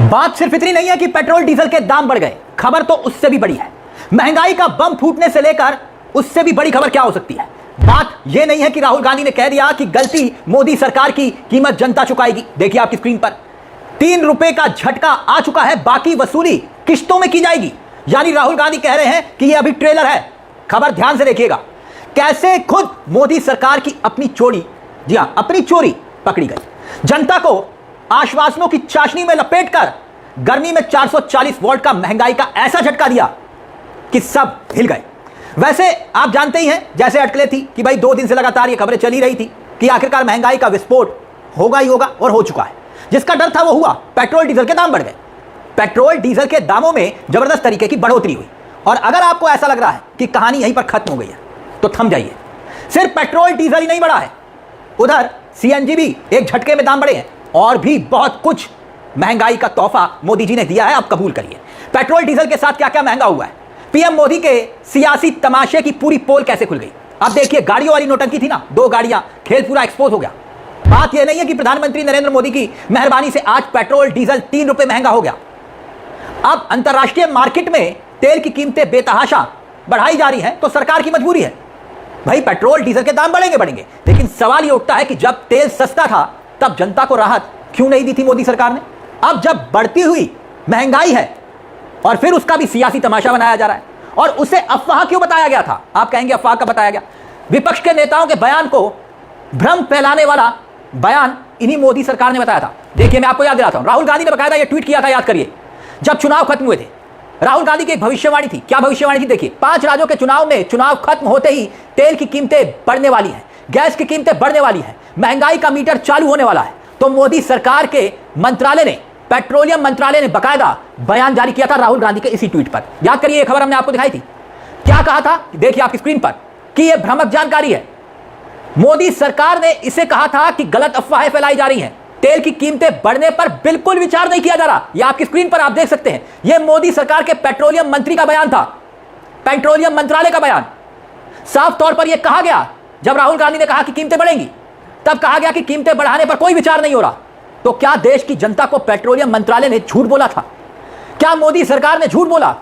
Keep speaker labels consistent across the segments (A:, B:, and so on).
A: बात सिर्फ इतनी नहीं है कि पेट्रोल डीजल के दाम बढ़ गए, खबर तो उससे भी बड़ी है। महंगाई का बम फूटने से लेकर उससे भी बड़ी खबर क्या हो सकती है। बात यह नहीं है कि राहुल गांधी ने कह दिया कि गलती मोदी सरकार की, कीमत जनता चुकाएगी। देखिए आपकी स्क्रीन पर 3 रुपए का झटका आ चुका है, बाकी वसूली किश्तों में की जाएगी। यानी राहुल गांधी कह रहे हैं कि यह अभी ट्रेलर है। खबर ध्यान से देखिएगा, कैसे खुद मोदी सरकार की अपनी चोरी, जी हां अपनी चोरी पकड़ी गई। जनता को आश्वासनों की चाशनी में लपेटकर गर्मी में 440 वोल्ट का महंगाई का ऐसा झटका दिया कि सब हिल गए। वैसे आप जानते ही हैं, जैसे अटकलें थी कि भाई 2 दिन से लगातार ये खबरें चली रही थी कि आखिरकार महंगाई का विस्फोट होगा ही होगा, और हो चुका है। जिसका डर था वो हुआ, पेट्रोल डीजल के दाम बढ़ गए। पेट्रोल डीजल के दामों में जबरदस्त तरीके की बढ़ोतरी हुई। और अगर आपको ऐसा लग रहा है कि कहानी यहीं पर खत्म हो गई है तो थम जाइए। सिर्फ पेट्रोल डीजल ही नहीं बढ़ा है, उधर सीएनजी भी एक झटके में दाम बढ़े हैं, और भी बहुत कुछ महंगाई का तोहफा मोदी जी ने दिया है। आप कबूल करिए, पेट्रोल डीजल के साथ क्या क्या महंगा हुआ है। पीएम मोदी के सियासी तमाशे की पूरी पोल कैसे खुल गई। अब देखिए, गाड़ियों वाली नोटंकी थी ना, 2 गाड़ियां, खेल पूरा एक्सपोज हो गया। बात यह नहीं है कि प्रधानमंत्री नरेंद्र मोदी की मेहरबानी से आज पेट्रोल डीजल 3 रुपए महंगा हो गया। अब अंतरराष्ट्रीय मार्केट में तेल की कीमतें बेतहाशा बढ़ाई जा रही हैं, तो सरकार की मजबूरी है, भाई पेट्रोल डीजल के दाम बढ़ेंगे। लेकिन सवाल यह उठता है कि जब तेल सस्ता था तब जनता को राहत क्यों नहीं दी थी मोदी सरकार ने। अब जब बढ़ती हुई महंगाई है और फिर उसका भी सियासी तमाशा बनाया जा रहा है, और उसे अफवाह क्यों बताया गया था। आप कहेंगे अफवाह का बताया गया, विपक्ष के नेताओं के बयान को भ्रम फैलाने वाला बयान इन्हीं मोदी सरकार ने बताया था। देखिए मैं आपको याद दिलाता हूं, राहुल गांधी ने बकायदा ये ट्वीट किया था, याद करिए, जब चुनाव खत्म हुए थे। राहुल गांधी की एक भविष्यवाणी थी। क्या भविष्यवाणी थी? देखिए, 5 राज्यों के चुनाव में चुनाव खत्म होते ही तेल की कीमतें बढ़ने वाली हैं, गैस की कीमतें बढ़ने वाली हैं, महंगाई का मीटर चालू होने वाला है। तो मोदी सरकार के मंत्रालय ने, पेट्रोलियम मंत्रालय ने बकायदा बयान जारी किया था राहुल गांधी के इसी ट्वीट पर। याद करिए, ये खबर हमने आपको दिखाई थी। क्या कहा था? देखिए आपकी स्क्रीन पर कि यह भ्रामक जानकारी है। मोदी सरकार ने इसे कहा था कि गलत अफवाहें फैलाई जा रही हैं, तेल की कीमतें बढ़ने पर बिल्कुल विचार नहीं किया जा रहा। यह आपकी स्क्रीन पर आप देख सकते हैं, यह मोदी सरकार के पेट्रोलियम मंत्री का बयान था, पेट्रोलियम मंत्रालय का बयान। साफ तौर पर यह कहा गया, जब राहुल गांधी ने कहा कि कीमतें बढ़ेंगी, तब कहा गया कि कीमतें बढ़ाने पर कोई विचार नहीं हो रहा। तो क्या देश की जनता को पेट्रोलियम मंत्रालय ने झूठ बोला था? क्या मोदी सरकार ने झूठ बोला?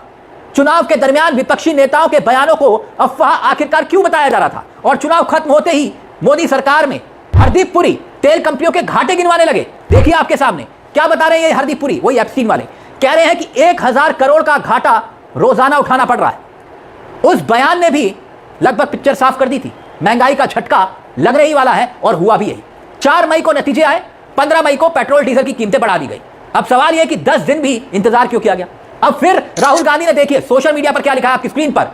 A: चुनाव के दरमियान विपक्षी नेताओं के बयानों को अफवाह आखिरकार क्यों बताया जा रहा था? और चुनाव खत्म होते ही मोदी सरकार में हरदीप पुरी तेल कंपनियों के घाटे गिनवाने लगे। देखिए आपके सामने क्या बता रहे हैं ये हरदीप पुरी, वही एप्स्टीन वाले, कह रहे हैं कि 1000 करोड़ का घाटा रोजाना उठाना पड़ रहा है। उस बयान ने भी लगभग पिक्चर साफ कर दी थी। महंगाई का झटका लगने ही वाला है, और हुआ भी यही। 4 मई को नतीजे आए, 15 मई को पेट्रोल डीजल की कीमतें बढ़ा दी गई। अब सवाल यह कि 10 दिन भी इंतजार क्यों किया गया। अब फिर राहुल गांधी ने, देखिए सोशल मीडिया पर क्या लिखा है आपकी स्क्रीन पर,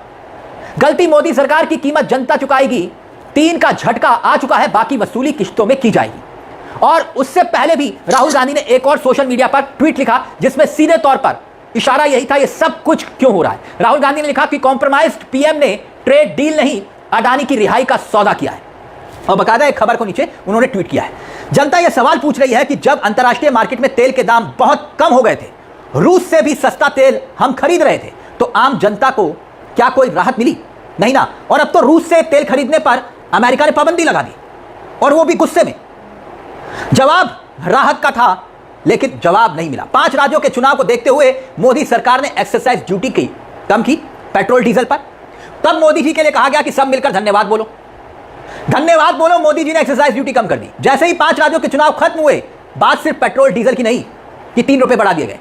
A: गलती मोदी सरकार की, कीमत जनता चुकाएगी, 3 का झटका आ चुका है, बाकी वसूली किश्तों में की जाएगी। और उससे पहले भी राहुल गांधी ने एक और सोशल मीडिया पर ट्वीट लिखा, जिसमें सीधे तौर पर इशारा यही था, ये सब कुछ क्यों हो रहा है। राहुल गांधी ने लिखा कि कॉम्प्रोमाइज्ड पीएम ने ट्रेड डील नहीं, अडानी की रिहाई का सौदा किया है। और बकायदा एक खबर को नीचे उन्होंने ट्वीट किया है। जनता यह सवाल पूछ रही है कि जब अंतर्राष्ट्रीय मार्केट में तेल के दाम बहुत कम हो गए थे, रूस से भी सस्ता तेल हम खरीद रहे थे, तो आम जनता को क्या कोई राहत मिली? नहीं ना। और अब तो रूस से तेल खरीदने पर अमेरिका ने पाबंदी लगा दी, और वो भी गुस्से में। जवाब राहत का था, लेकिन जवाब नहीं मिला। 5 राज्यों के चुनाव को देखते हुए मोदी सरकार ने एक्साइज ड्यूटी की कम की पेट्रोल डीजल पर। तब मोदी जी के लिए कहा गया कि सब मिलकर धन्यवाद बोलो, धन्यवाद बोलो, मोदी जी ने एक्साइज ड्यूटी कम कर दी। जैसे ही 5 राज्यों के चुनाव खत्म हुए, बात सिर्फ पेट्रोल डीजल की नहीं कि 3 रुपए बढ़ा दिए गए।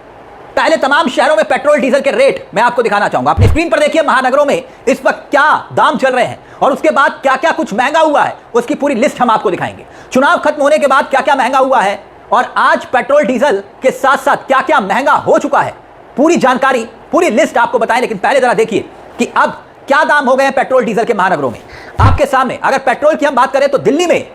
A: पहले तमाम शहरों में पेट्रोल डीजल के रेट मैं आपको दिखाना चाहूंगा। अपनी स्क्रीन पर देखिए, महानगरों में इस वक्त क्या दाम चल रहे हैं, और उसके बाद क्या क्या कुछ महंगा हुआ है, उसकी पूरी लिस्ट हम आपको दिखाएंगे। चुनाव खत्म होने के बाद क्या क्या महंगा हुआ है, और आज पेट्रोल डीजल के साथ साथ क्या क्या महंगा हो चुका है, पूरी जानकारी, पूरी लिस्ट आपको बताएं। लेकिन पहले जरा देखिए कि अब क्या दाम हो गए हैं पेट्रोल डीजल के महानगरों में। आपके सामने अगर पेट्रोल की हम बात करें तो दिल्ली में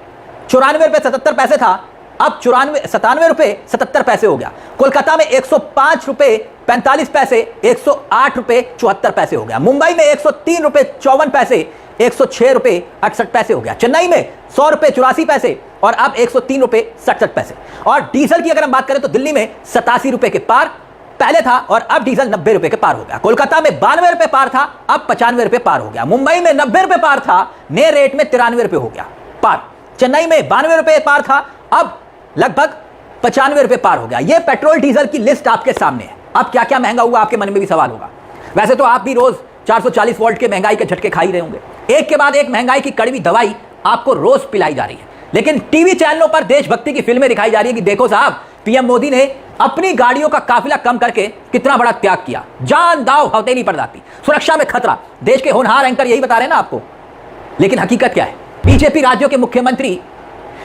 A: 94 रुपए 77 पैसे था, अब 97 रुपए 77 पैसे हो गया। कोलकाता में 105 रुपए 45 पैसे 108 रुपए 74 पैसे हो गया। मुंबई में 103 रुपए 54 पैसे 106 रुपए 68 पैसे हो गया। चेन्नई में 100 रुपए 84 पैसे और अब 103 रुपए 67 पैसे। और डीजल की अगर हम बात करें तो दिल्ली में 87 रुपए के पार पहले था, और अब डीजल 90 रुपए के पार हो गया। कोलकाता में 92 रुपए पार था, अब 95 रुपए पार हो गया। मुंबई में 90 रुपए पार था, नए रेट में 93 रुपए हो गया पार। चेन्नई में 92 रुपए पार था, अब लगभग ₹95 पार हो गया। ये पेट्रोल डीजल की लिस्ट आपके सामने है। अब क्या क्या महंगा हुआ, आपके मन में भी सवाल होगा। वैसे तो आप भी रोज 440 वोल्ट के महंगाई के झटके खा ही रहे होंगे। एक के बाद एक महंगाई की कड़वी दवाई आपको रोज पिलाई जा रही है, लेकिन टीवी चैनलों पर देशभक्ति की फिल्में दिखाई जा रही है कि देखो साहब, पीएम मोदी ने अपनी गाड़ियों का काफिला कम करके कितना बड़ा त्याग किया, जान दाव हथेली पर जाती, सुरक्षा में खतरा। देश के होनहार एंकर यही बता रहे हैं ना आपको, लेकिन हकीकत क्या है? बीजेपी राज्यों के मुख्यमंत्री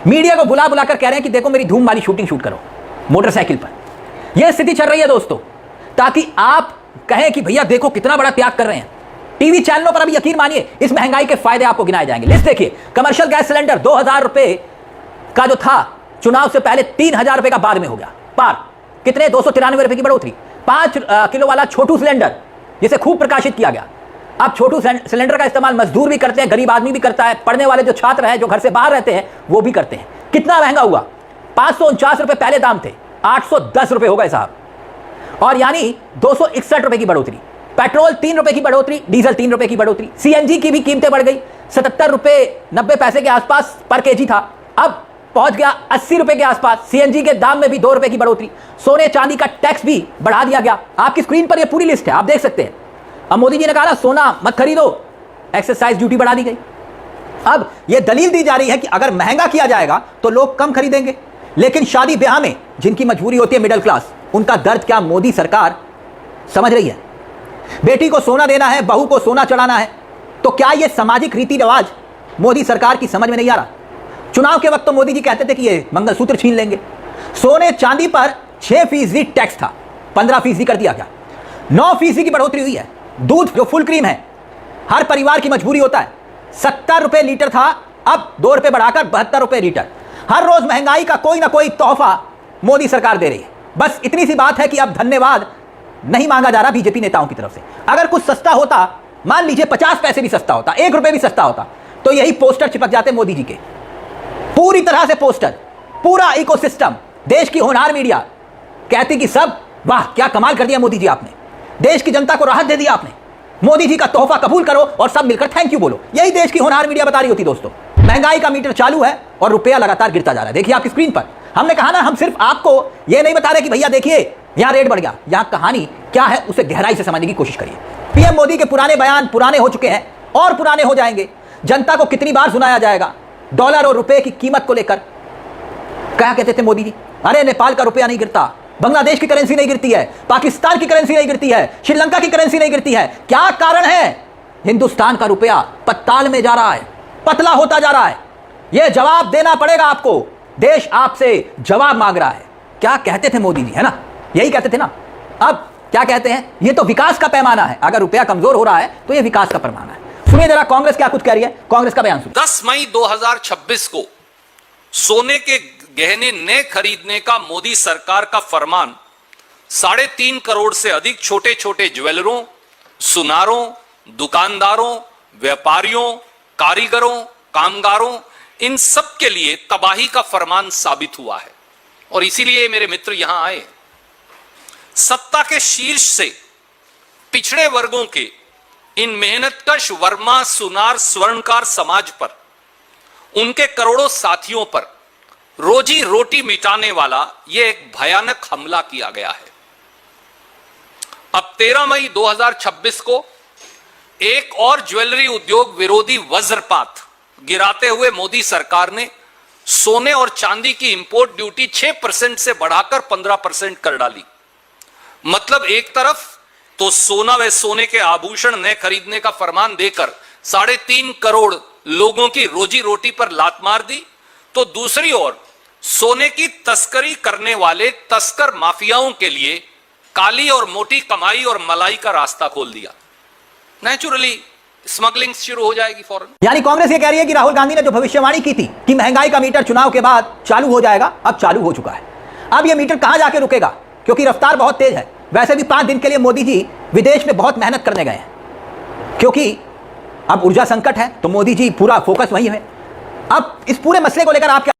A: मीडिया को बुला बुलाकर कह रहे हैं कि देखो मेरी धूम वाली शूटिंग शूट करो मोटरसाइकिल पर। यह स्थिति चल रही है दोस्तों, ताकि आप कहें कि भैया देखो कितना बड़ा त्याग कर रहे हैं। टीवी चैनलों पर अभी यकीन मानिए इस महंगाई के फायदे आपको गिनाए जाएंगे। लिस्ट देखिए, कमर्शियल गैस सिलेंडर 2000 रुपए का जो था चुनाव से पहले 3000 रुपए का बाद में हो गया पार। कितने? 293 रुपए की बढ़ोतरी। 5 किलो वाला छोटू सिलेंडर जिसे खूब प्रकाशित किया गया, अब छोटू सिलेंडर का इस्तेमाल मजदूर भी करते हैं, गरीब आदमी भी करता है, पढ़ने वाले जो छात्र हैं, जो घर से बाहर रहते हैं, वो भी करते हैं। कितना महंगा हुआ? 549 रुपए पहले दाम थे, 810 रुपए हो गए साहब, और यानी 261 रुपए की बढ़ोतरी। पेट्रोल 3 रुपए की बढ़ोतरी, डीजल 3 रुपए की बढ़ोतरी। सीएनजी की भी कीमतें बढ़ गई, 77 रुपए 90 पैसे के आसपास पर केजी था, अब पहुंच गया 80 रुपए के आसपास। सीएनजी के दाम में भी 2 रुपए की बढ़ोतरी। सोने चांदी का टैक्स भी बढ़ा दिया गया। आपकी स्क्रीन पर यह पूरी लिस्ट है, आप देख सकते हैं। अब मोदी जी ने कहा ना सोना मत खरीदो, एक्साइज ड्यूटी बढ़ा दी गई। अब यह दलील दी जा रही है कि अगर महंगा किया जाएगा तो लोग कम खरीदेंगे, लेकिन शादी ब्याह में जिनकी मजबूरी होती है, मिडिल क्लास, उनका दर्द क्या मोदी सरकार समझ रही है? बेटी को सोना देना है, बहू को सोना चढ़ाना है, तो क्या यह सामाजिक रीति रिवाज मोदी सरकार की समझ में नहीं आ रहा? चुनाव के वक्त तो मोदी जी कहते थे कि ये मंगलसूत्र छीन लेंगे। सोने चांदी पर 6% टैक्स था, 15% कर दिया गया। 9% की बढ़ोतरी हुई है। दूध जो फुल क्रीम है, हर परिवार की मजबूरी होता है, 70 रुपए लीटर था, अब 2 रुपए बढ़ाकर 72 रुपए लीटर। हर रोज महंगाई का कोई ना कोई तोहफा मोदी सरकार दे रही है। बस इतनी सी बात है कि अब धन्यवाद नहीं मांगा जा रहा बीजेपी नेताओं की तरफ से। अगर कुछ सस्ता होता, मान लीजिए 50 पैसे भी सस्ता होता, 1 रुपए भी सस्ता होता, तो यही पोस्टर चिपक जाते मोदी जी के, पूरी तरह से पोस्टर, पूरा इकोसिस्टम, देश की होनहार मीडिया कहती कि सब वाह क्या कमाल कर दिया मोदी जी आपने, देश की जनता को राहत दे दिया आपने, मोदी जी का तोहफा कबूल करो और सब मिलकर थैंक यू बोलो। यही देश की होनहार मीडिया बता रही होती दोस्तों। महंगाई का मीटर चालू है और रुपया लगातार गिरता जा रहा है। देखिए आपकी स्क्रीन पर, हमने कहा ना हम सिर्फ आपको यह नहीं बता रहे कि भैया देखिए यहां रेट बढ़ गया, यहां कहानी क्या है उसे गहराई से समझने की कोशिश करिए। पीएम मोदी के पुराने बयान पुराने हो चुके हैं और पुराने हो जाएंगे। जनता को कितनी बार सुनाया जाएगा डॉलर और रुपए की कीमत को लेकर? क्या कहते थे मोदी जी? अरे नेपाल का रुपया नहीं गिरता, बांग्लादेश की करेंसी नहीं गिरती है, पाकिस्तान की करेंसी नहीं गिरती है, श्रीलंका की करेंसी नहीं गिरती है। क्या कारण है? हिंदुस्तान का रुपया पताल में जा रहा है, पतला होता जा रहा है। यह जवाब देना पड़ेगा आपको, देश आपसे जवाब मांग रहा है। क्या कहते थे मोदी जी, है ना? यही कहते थे ना। अब क्या कहते हैं? यह तो विकास का पैमाना है, अगर रुपया कमजोर हो रहा है तो यह विकास का पैमाना है। सुनिए जरा कांग्रेस क्या कुछ कह रही है, कांग्रेस का बयान सुनिए।
B: 10 मई 2026 को सोने के गहने न खरीदने का मोदी सरकार का फरमान 3.5 करोड़ से अधिक छोटे छोटे ज्वेलरों, सुनारों, दुकानदारों, व्यापारियों, कारीगरों, कामगारों, इन सब के लिए तबाही का फरमान साबित हुआ है। और इसीलिए मेरे मित्र यहां आए। सत्ता के शीर्ष से पिछड़े वर्गों के इन मेहनतकश वर्मा, सुनार, स्वर्णकार समाज पर, उनके करोड़ों साथियों पर रोजी रोटी मिटाने वाला यह एक भयानक हमला किया गया है। अब 13 मई 2026 को एक और ज्वेलरी उद्योग विरोधी वज्रपात गिराते हुए मोदी सरकार ने सोने और चांदी की इंपोर्ट ड्यूटी 6% से बढ़ाकर 15% कर डाली। मतलब एक तरफ तो सोना व सोने के आभूषण न खरीदने का फरमान देकर 3.5 करोड़ लोगों की रोजी रोटी पर लात मार दी, तो दूसरी ओर सोने की तस्करी करने वाले तस्कर माफियाओं के लिए काली और मोटी कमाई और मलाई का रास्ता खोल दिया। नेचुरली स्मगलिंग शुरू हो जाएगी फौरन।
A: यानी कांग्रेस ये कह रही है कि राहुल गांधी ने जो भविष्यवाणी की थी कि महंगाई का मीटर चुनाव के बाद चालू हो जाएगा, अब चालू हो चुका है। अब यह मीटर कहां जाके रुकेगा, क्योंकि रफ्तार बहुत तेज है। वैसे भी 5 दिन के लिए मोदी जी विदेश में बहुत मेहनत करने गए हैं, क्योंकि अब ऊर्जा संकट है, तो मोदी जी पूरा फोकस वहीं है। अब इस पूरे मसले को लेकर आप क्या